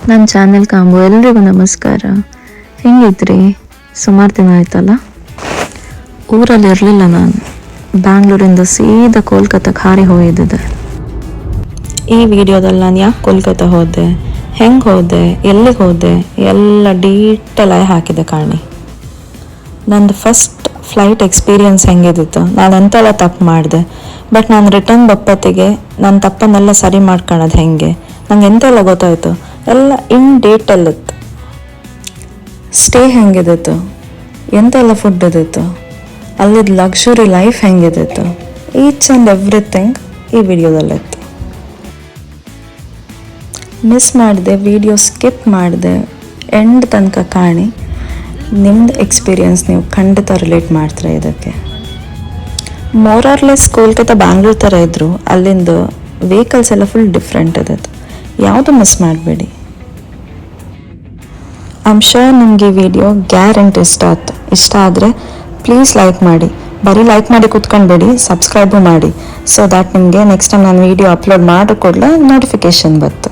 ನನ್ನ channel combo ಎಲ್ರಿಗೂ ನಮಸ್ಕಾರ. ಹೆಂಗಿದ್ರಿ? ಸುಮಾರು ದಿನ ಆಯ್ತಲ್ಲ. ಊರಲ್ಲಿ ಇರಲಿಲ್ಲ ನಾನು. ಬ್ಯಾಂಗ್ಳೂರಿಂದ ಸೀದಾ ಕೋಲ್ಕತ್ತಾಕ್ಕೆ ಹಾರಿ ಹೋಗಿದ್ದೆ. ಈ ವಿಡಿಯೋದಲ್ಲಿ ನಾನು ಯಾಕೆ ಕೋಲ್ಕತ್ತಾ ಹೋದೆ, ಹೆಂಗೆ ಹೋದೆ, ಎಲ್ಲಿಗೆ ಹೋದೆ ಎಲ್ಲ ಡೀಟೇಲ್ ಆಗಿ ಹಾಕಿದೆ ಕಾಣಿ. ನಂದು ಫಸ್ಟ್ ಫ್ಲೈಟ್ ಎಕ್ಸ್ಪೀರಿಯನ್ಸ್ ಹೆಂಗಿದ್ದಿತ್ತು, ನಾನು ಎಂತೆಲ್ಲ ತಪ್ಪು ಮಾಡಿದೆ, ಬಟ್ ನಾನು ರಿಟರ್ನ್ ಬಪ್ಪತ್ತಿಗೆ ನನ್ನ ತಪ್ಪನ್ನೆಲ್ಲ ಸರಿ ಮಾಡ್ಕೊಳ್ಳೋದು ಹೆಂಗೆ, ನಂಗೆ ಎಂತೆಲ್ಲ ಗೊತ್ತಾಯಿತು ಎಲ್ಲ ಇನ್ ಡೀಟೇಲ್ ಇತ್ತು. ಸ್ಟೇ ಹೆಂಗಿದಿತ್ತು, ಎಂತೆಲ್ಲ ಫುಡ್ ಇದ್ದಿತ್ತು, ಅಲ್ಲಿದ್ದು ಲಕ್ಸುರಿ ಲೈಫ್ ಹೆಂಗಿದಿತ್ತು, ಈಚ್ ಆ್ಯಂಡ್ ಎವ್ರಿಥಿಂಗ್ ಈ ವಿಡಿಯೋದಲ್ಲಿತ್ತು. ಮಿಸ್ ಮಾಡಿದೆ, ವಿಡಿಯೋ ಸ್ಕಿಪ್ ಮಾಡಿದೆ, ಎಂಡ್ ತನಕ ಕಾಣಿ. ನಿಮ್ಮದು ಎಕ್ಸ್ಪೀರಿಯನ್ಸ್ ನೀವು ಖಂಡಿತ ರಿಲೇಟ್ ಮಾಡ್ತೀರಾ ಇದಕ್ಕೆ. ಮೋರಾರ್ಲೆಸ್ ಕೋಲ್ಕತ್ತಾ ಬ್ಯಾಂಗ್ಳೂರ್ ಥರ ಇದ್ದರು, ಅಲ್ಲಿಂದ ವೆಹಿಕಲ್ಸ್ ಎಲ್ಲ ಫುಲ್ ಡಿಫ್ರೆಂಟ್ ಇದ್ದದ್ದು. ಯಾವುದು ಮಿಸ್ ಮಾಡಬೇಡಿ. ಐಮ್ ಶೋರ್ ನಿಮಗೆ ಈ ವಿಡಿಯೋ ಗ್ಯಾರಂಟಿ ಇಷ್ಟ ಆದರೆ ಪ್ಲೀಸ್ ಲೈಕ್ ಮಾಡಿ. ಬರೀ ಲೈಕ್ ಮಾಡಿ ಕೂತ್ಕೊಂಡ್ಬೇಡಿ, ಸಬ್ಸ್ಕ್ರೈಬು ಮಾಡಿ, ಸೊ ದ್ಯಾಟ್ ನಿಮಗೆ ನೆಕ್ಸ್ಟ್ ಟೈಮ್ ನಾನು ವಿಡಿಯೋ ಅಪ್ಲೋಡ್ ಮಾಡೋ ಕೂಡಲೇ ನೋಟಿಫಿಕೇಷನ್ ಬಂತು.